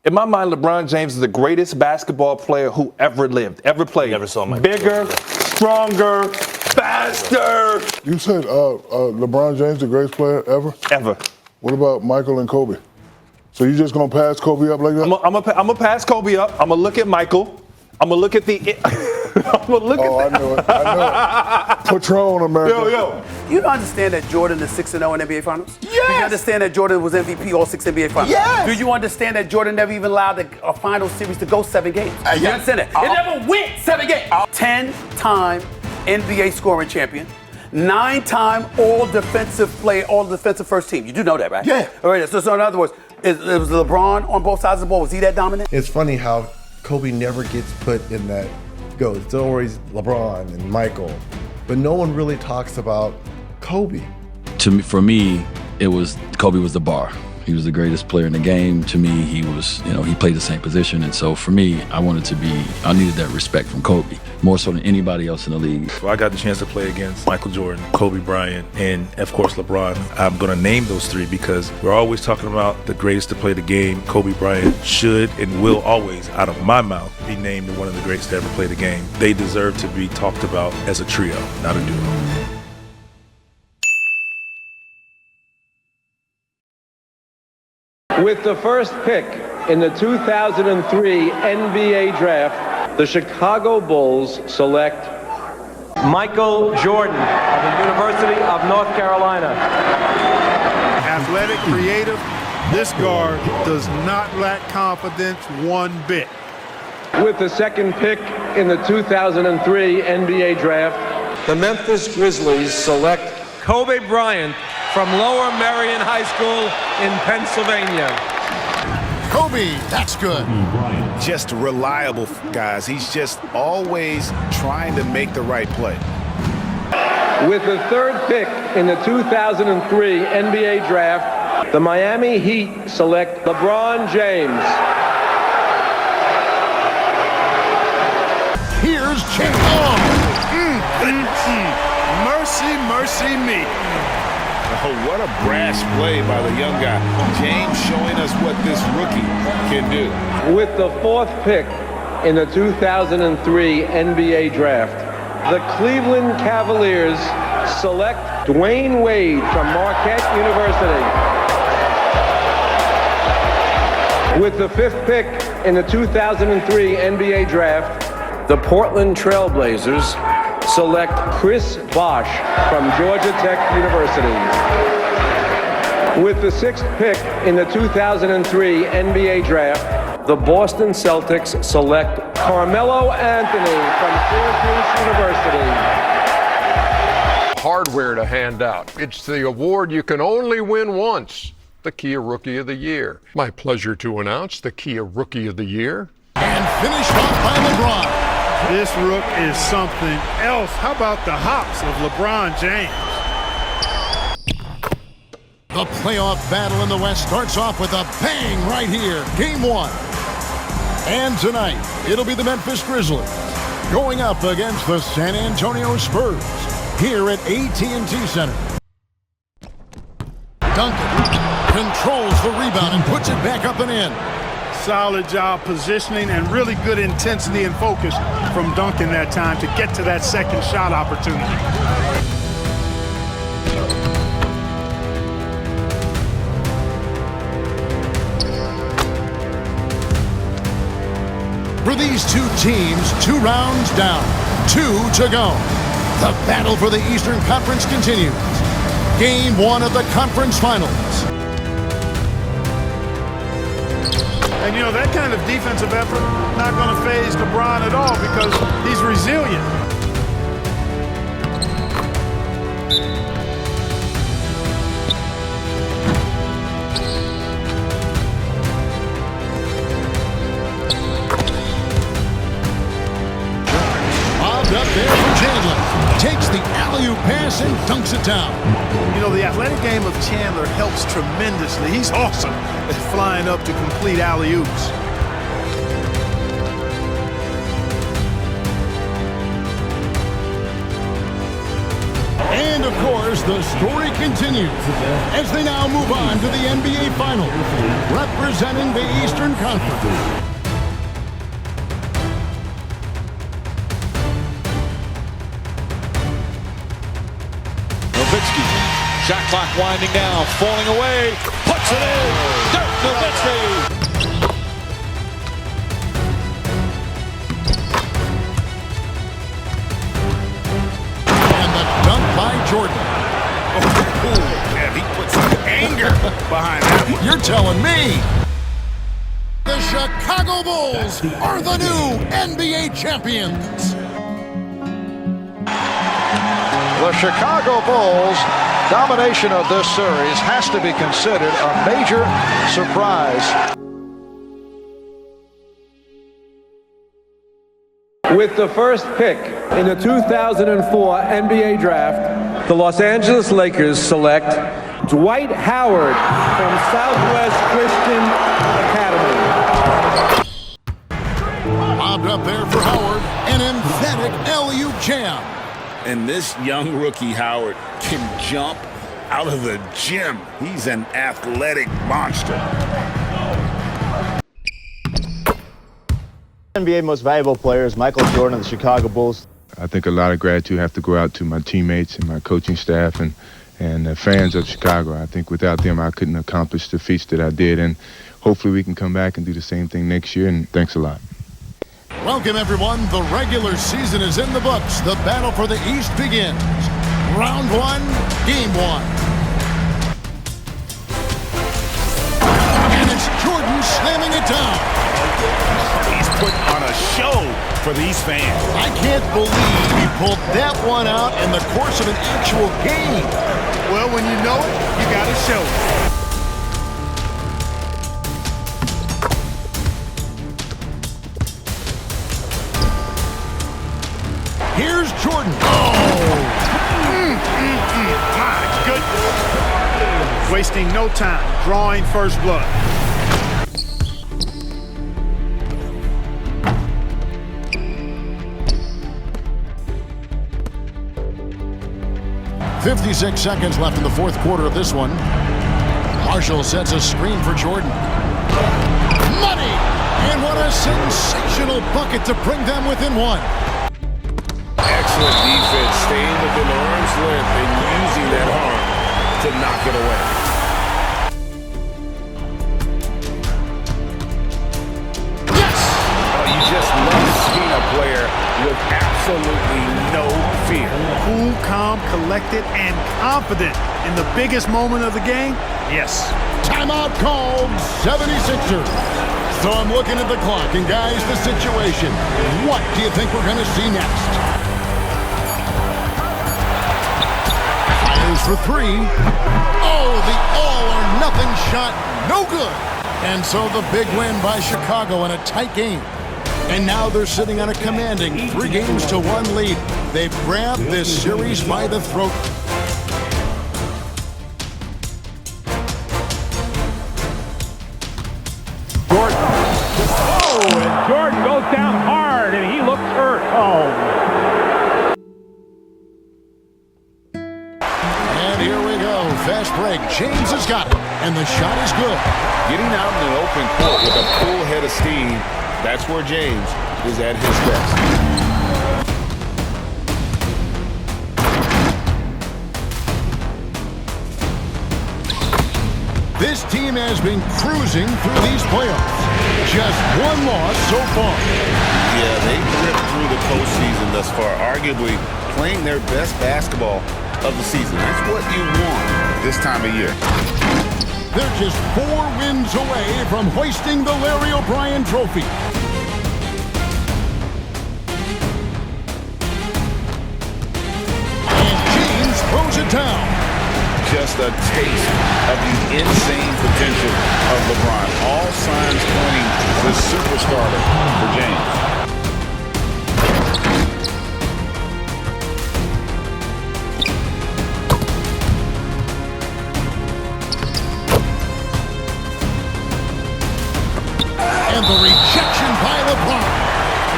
In my mind, LeBron James is the greatest basketball player who ever lived, ever played. Never saw Michael Bigger, stronger, faster. You said LeBron James the greatest player ever? Ever. What about Michael and Kobe? So you just gonna pass Kobe up like that? I'm gonna pass Kobe up. I'm gonna look at Michael. I'm gonna look at the. I'm gonna look at. I knew it. Patron, America. Yo. Do you understand that Jordan is 6-0 in NBA Finals? Yes. Do you understand that Jordan was MVP all 6 NBA Finals? Yes. Do you understand that Jordan never even allowed a final series to go 7 games? You understand that? It never went 7 games. 10-time NBA scoring champion. 9-time all-defensive first team. You do know that, right? Yeah. All right, so in other words, it was LeBron on both sides of the ball. Was he that dominant? It's funny how Kobe never gets put in that go. It's always LeBron and Michael, but no one really talks about Kobe. For me, Kobe was the bar. He was the greatest player in the game. To me, he played the same position. And so for me, I needed that respect from Kobe, more so than anybody else in the league. I got the chance to play against Michael Jordan, Kobe Bryant, and of course LeBron. I'm going to name those three because we're always talking about the greatest to play the game. Kobe Bryant should and will always, out of my mouth, be named one of the greatest to ever play the game. They deserve to be talked about as a trio, not a duo. With the first pick in the 2003 NBA Draft, the Chicago Bulls select Michael Jordan of the University of North Carolina. Athletic, creative, this guard does not lack confidence one bit. With the second pick in the 2003 NBA Draft, The Memphis Grizzlies select Kobe Bryant from Lower Merion High School in Pennsylvania. Kobe, that's good. Just reliable, guys. He's just always trying to make the right play. With the third pick in the 2003 NBA Draft, the Miami Heat select LeBron James. Here's James. Mercy, mercy me. Oh, what a brash play by the young guy. James showing us what this rookie can do. With the fourth pick in the 2003 NBA Draft, the Cleveland Cavaliers select Dwayne Wade from Marquette University. With the fifth pick in the 2003 NBA Draft, the Portland Trailblazers select Chris Bosh from Georgia Tech University. With the sixth pick in the 2003 NBA Draft, the Boston Celtics select Carmelo Anthony from Syracuse University. Hardware to hand out. It's the award you can only win once, the Kia Rookie of the Year. My pleasure to announce the Kia Rookie of the Year. And finished off by LeBron. This rook is something else. How about the hops of LeBron James? The playoff battle in the West starts off with a bang right here. Game 1. And tonight, it'll be the Memphis Grizzlies going up against the San Antonio Spurs here at AT&T Center. Duncan controls the rebound and puts it back up and in. Solid job positioning and really good intensity and focus from Duncan that time to get to that second shot opportunity. For these two teams, 2 rounds down, 2 to go. The battle for the Eastern Conference continues. Game 1 of the conference finals. And you know, that kind of defensive effort not going to faze LeBron at all because he's resilient. Bobbed up there for Chandler. Takes the alley-oop pass and dunks it down. You know, the athletic game of Chandler helps tremendously. He's awesome at flying up to complete alley-oops. And of course, the story continues as they now move on to the NBA Finals. representing the Eastern Conference. Shot clock winding down, falling away, puts it in. Dirk Nowitzki. And the dunk by Jordan. And he put some anger behind that one. You're telling me. The Chicago Bulls are the new NBA champions. The Chicago Bulls' domination of this series has to be considered a major surprise. With the first pick in the 2004 NBA Draft, the Los Angeles Lakers select Dwight Howard from Southwest Christian Academy. Lobbed up there for Howard, an emphatic LU jam. And this young rookie, Howard, can jump out of the gym. He's an athletic monster. NBA most valuable player is Michael Jordan of the Chicago Bulls. I think a lot of gratitude have to go out to my teammates and my coaching staff and the fans of Chicago. I think without them, I couldn't accomplish the feats that I did. And hopefully we can come back and do the same thing next year. And thanks a lot. Welcome, everyone. The regular season is in the books. The battle for the East begins. Round one, game one. And it's Jordan slamming it down. He's put on a show for these fans. I can't believe he pulled that one out in the course of an actual game. Well, when you know it, you got to show it. Here's Jordan. My goodness. Wasting no time, drawing first blood. .56 seconds left in the fourth quarter of this one. Marshall sets a screen for Jordan. Money! And what a sensational bucket to bring them within one. Excellent defense, staying within the arm's length and using that arm to knock it away. Yes! Oh, you just love seeing a player with absolutely no fear. Cool, calm, collected, and confident in the biggest moment of the game? Yes. Timeout called, 76ers. So I'm looking at the clock, and guys, the situation. What do you think we're going to see next? Fires for three. Oh, the all-or-nothing shot, no good. And so the big win by Chicago in a tight game. And now they're sitting on a commanding 3-1 lead. They've grabbed this series by the throat. Jordan. Oh, and Jordan goes down hard, and he looks hurt. Oh. And here we go. Fast break. James has got it. And the shot is good. Getting out in an open court with a full head of steam, that's where James is at his best. This team has been cruising through these playoffs. Just one loss so far. Yeah, they've ripped through the postseason thus far, arguably playing their best basketball of the season. That's what you want this time of year. They're just 4 wins away from hoisting the Larry O'Brien Trophy. And James throws it down. Just a taste of the insane potential of LeBron. All signs pointing to superstardom for James. And the rejection by LeBron.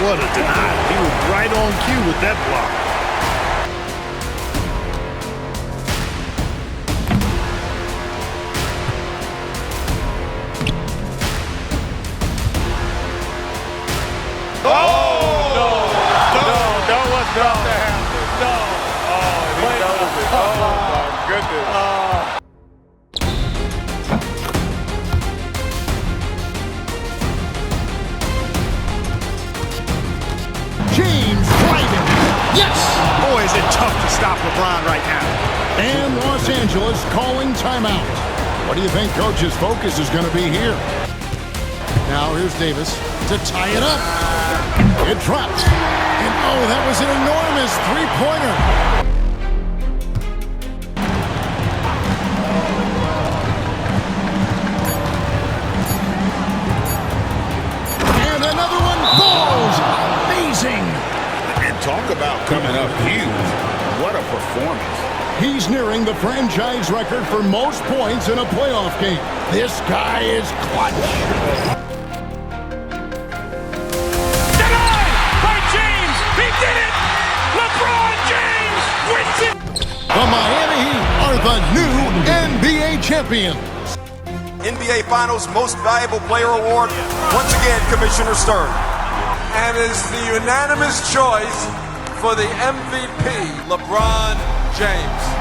What a denial. He was right on cue with that block. about to happen. No. Oh, and he knows it. Oh, my goodness. James driving. Yes! Boy, is it tough to stop LeBron right now. And Los Angeles calling timeout. What do you think Coach's focus is going to be here? Now here's Davis to tie it up. It dropped. And oh, that was an enormous three-pointer. And another one falls. Amazing. And talk about coming up huge. What a performance. He's nearing the franchise record for most points in a playoff game. This guy is clutch. He did it! LeBron James wins it! The Miami Heat are the new NBA champions. NBA Finals Most Valuable Player Award, once again, Commissioner Stern. And is the unanimous choice for the MVP, LeBron James.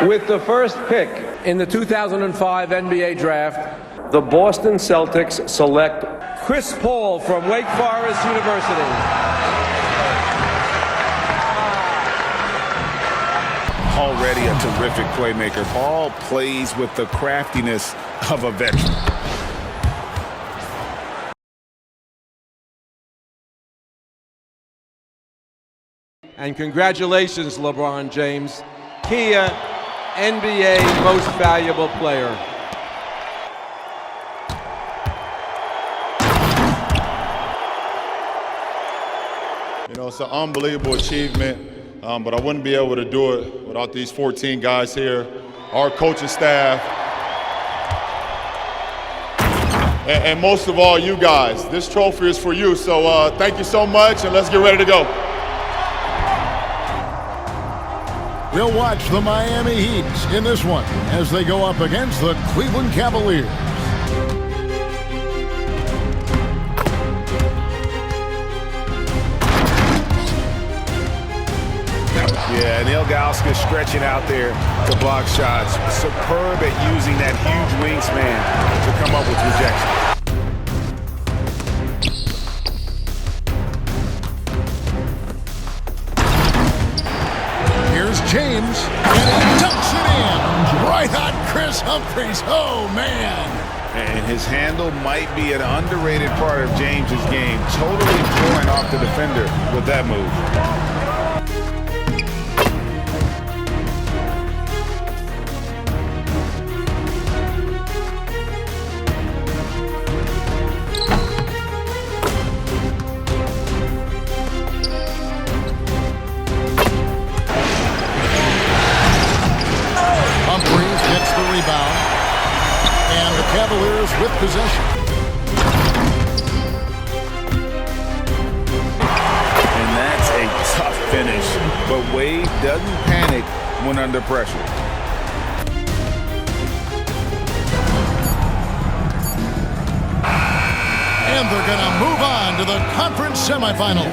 With the first pick in the 2005 NBA Draft, the Boston Celtics select Chris Paul from Wake Forest University. Already a terrific playmaker. Paul plays with the craftiness of a veteran. And congratulations, LeBron James. TSUYA NBA Most Valuable Player. You know, it's an unbelievable achievement, but I wouldn't be able to do it without these 14 guys here, our coaching staff, and most of all, you guys. This trophy is for you, so thank you so much, and let's get ready to go. We'll watch the Miami Heat in this one as they go up against the Cleveland Cavaliers. Yeah, and Ilgauskas stretching out there to block shots. Superb at using that huge wingspan to come up with rejection. James, and he dunks it in. Right on Chris Humphries. Oh, man. And his handle might be an underrated part of James's game. Totally throwing off the defender with that move. Cavaliers with possession. And that's a tough finish, but Wade doesn't panic when under pressure. And they're going to move on to the conference semifinals.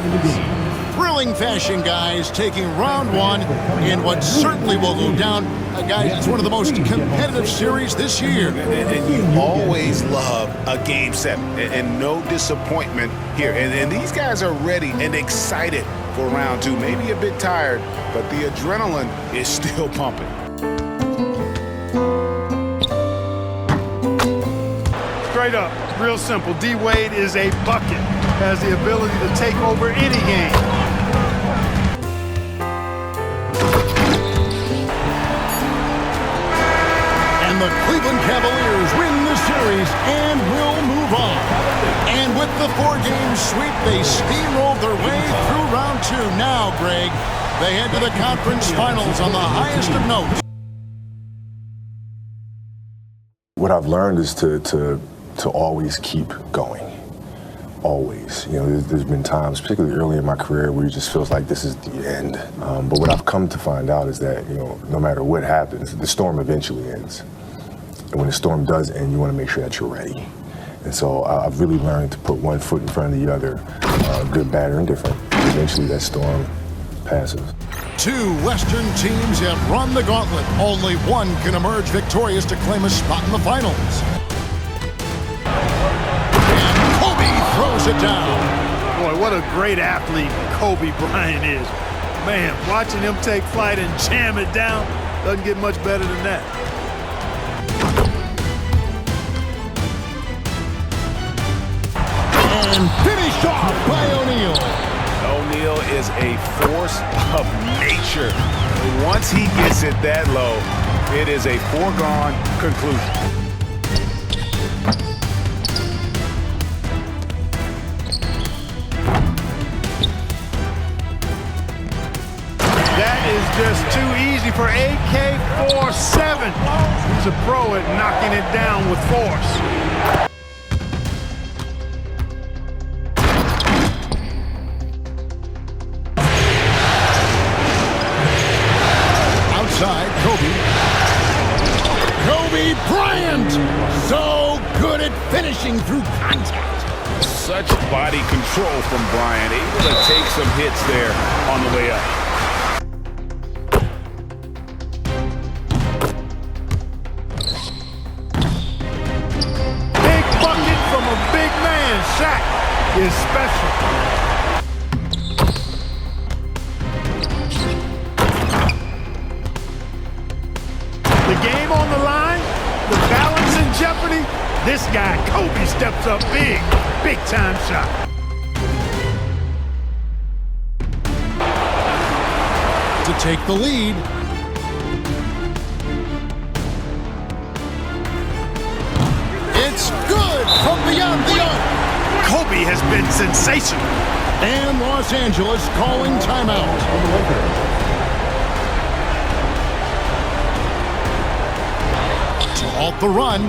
Thrilling fashion, guys, taking round one in what certainly will go down. Guys, it's one of the most competitive series this year. And you always love a game 7, and no disappointment here. And these guys are ready and excited for round 2. Maybe a bit tired, but the adrenaline is still pumping. Straight up, real simple. D. Wade is a bucket, has the ability to take over any game. The Cleveland Cavaliers win the series and will move on. And with the 4-game sweep, they steamrolled their way through round 2. Now, Greg, they head to the conference finals on the highest of notes. What I've learned is to always keep going. always. You know, there's been times, particularly early in my career, where it just feels like this is the end. But what I've come to find out is that, you know, no matter what happens, the storm eventually ends. And when the storm does end, you want to make sure that you're ready. And so I've really learned to put one foot in front of the other, good, bad, or indifferent. Eventually that storm passes. Two Western teams have run the gauntlet. Only one can emerge victorious to claim a spot in the finals. And Kobe throws it down. Boy, what a great athlete Kobe Bryant is. Man, watching him take flight and jam it down doesn't get much better than that. And finished off by O'Neal. O'Neal is a force of nature. Once he gets it that low, it is a foregone conclusion. That is just too easy for AK-47. He's a pro at knocking it down with force. Kobe Bryant, so good at finishing through contact. Such body control from Bryant, able to take some hits there on the way up. Big bucket from a big man. Shaq is special. The game on the line, the balance in jeopardy. This guy, Kobe, steps up big, big time shot. To take the lead. It's good from beyond the arc. Kobe has been sensational. And Los Angeles calling timeout. To halt the run.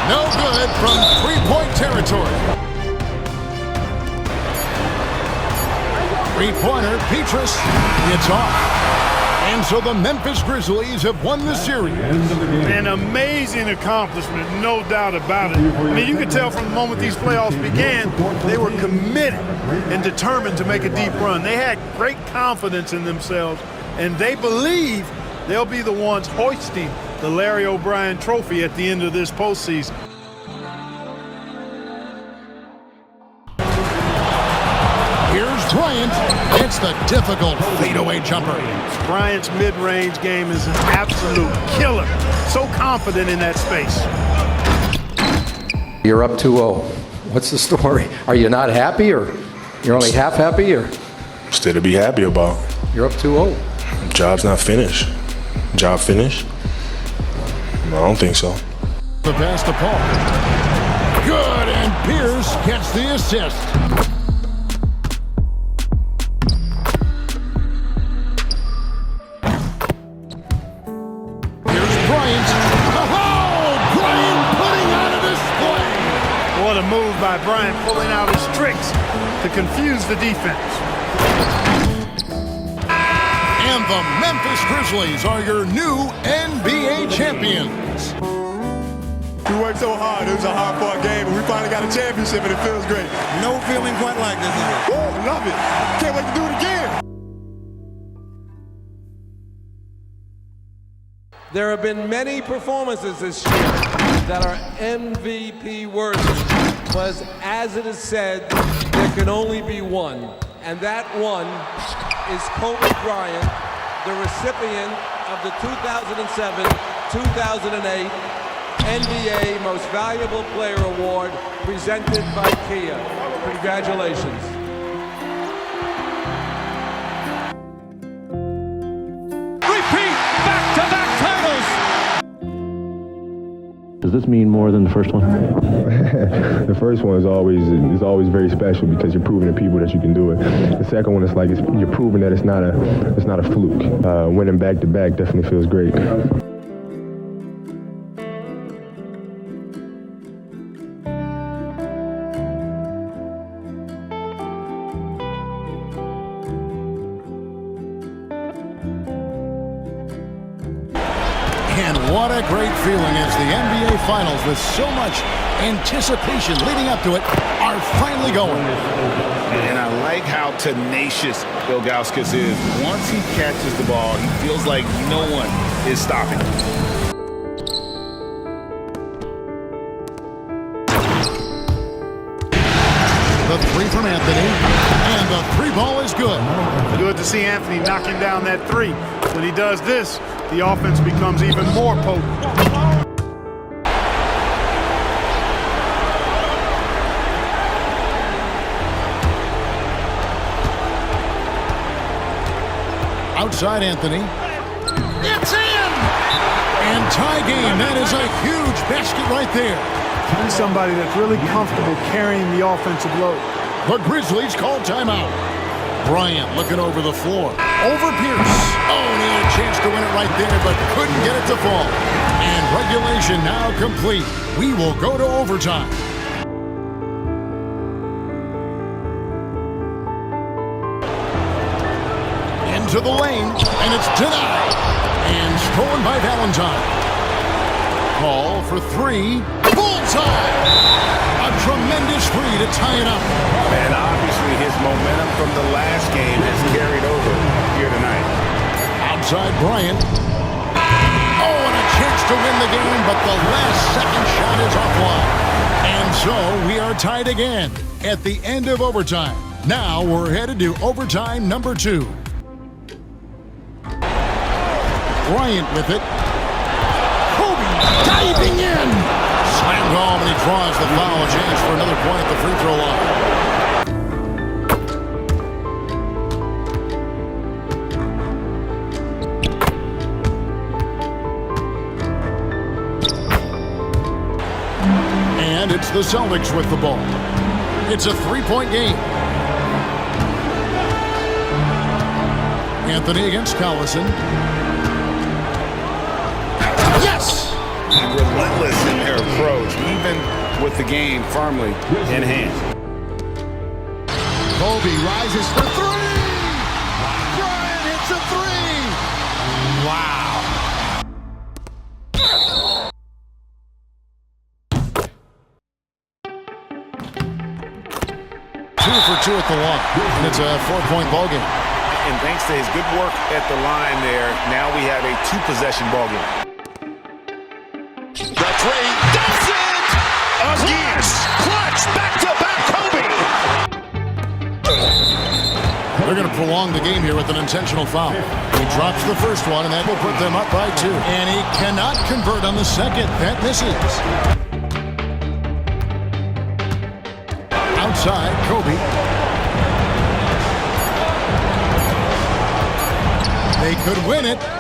No good from three-point territory. Three-pointer, Petrus. It's off. And so the Memphis Grizzlies have won the series. An amazing accomplishment, no doubt about it. I mean, you could tell from the moment these playoffs began, they were committed and determined to make a deep run. They had great confidence in themselves, and they believe they'll be the ones hoisting the Larry O'Brien Trophy at the end of this postseason. Here's Bryant. It's the difficult fadeaway jumper. Bryant's mid-range game is an absolute killer. So confident in that space. You're up 2-0. What's the story? Are you not happy, or you're only half happy, or? Still to be happy about. You're up 2-0. Job's not finished. Job finished? No, I don't think so. The pass to Paul. Good, and Pierce gets the assist. Here's Bryant. Oh, Bryant putting on a display. What a move by Bryant, pulling out his tricks to confuse the defense. And the Memphis Grizzlies are your new NBA champions. We worked so hard. It was a hard-fought game, and we finally got a championship, and it feels great. No feeling quite like this, is it? Woo, love it. Can't wait to do it again. There have been many performances this year that are MVP worthy, but as it is said, there can only be one, and that one is Kobe Bryant, the recipient of the 2007-2008 NBA Most Valuable Player Award presented by Kia. Congratulations. Repeat back-to-back titles. Does this mean more than the first one? The first one is always very special because you're proving to people that you can do it. The second one is like you're proving that it's not a fluke. Winning back to back definitely feels great. And what a great feeling as the NBA Finals, with so much anticipation leading up to it, are finally going. And I like how tenacious Ilgauskas is. Once he catches the ball, he feels like no one is stopping him. The three from Anthony, and the three ball is good. Good to see Anthony knocking down that three. When he does this, the offense becomes even more potent. Outside Anthony. It's in! And tie game. That is a huge basket right there. He's somebody that's really comfortable carrying the offensive load. The Grizzlies call timeout. Bryant looking over the floor. Over Pierce. Oh, and he had a chance to win it right there, but couldn't get it to fall. And regulation now complete. We will go to overtime. Into the lane, and it's denied. And stolen by Valentine. Call for three. Bullseye! A tremendous three to tie it up. And obviously his momentum from the last game has carried over here tonight. Outside Bryant. Oh, and a chance to win the game, but the last second shot is offline. And so we are tied again at the end of overtime. Now we're headed to overtime number 2. Bryant with it. Diving in! Slammed home, and he draws the foul. James for another point at the free throw line. And it's the Celtics with the ball. It's a 3-point game. Anthony against Collison. Yes! Relentless in their approach, even with the game firmly in hand. Kobe rises for three! Bryant hits a three! Wow! Two for two at the line, and it's a 4-point ball game. And thanks to his good work at the line there, now we have a 2-possession ball game. The three does it! Again! Clutch! Back-to-back Kobe! They're going to prolong the game here with an intentional foul. He drops the first one, and that will put them up by 2. And he cannot convert on the second. That misses. Outside, Kobe. They could win it.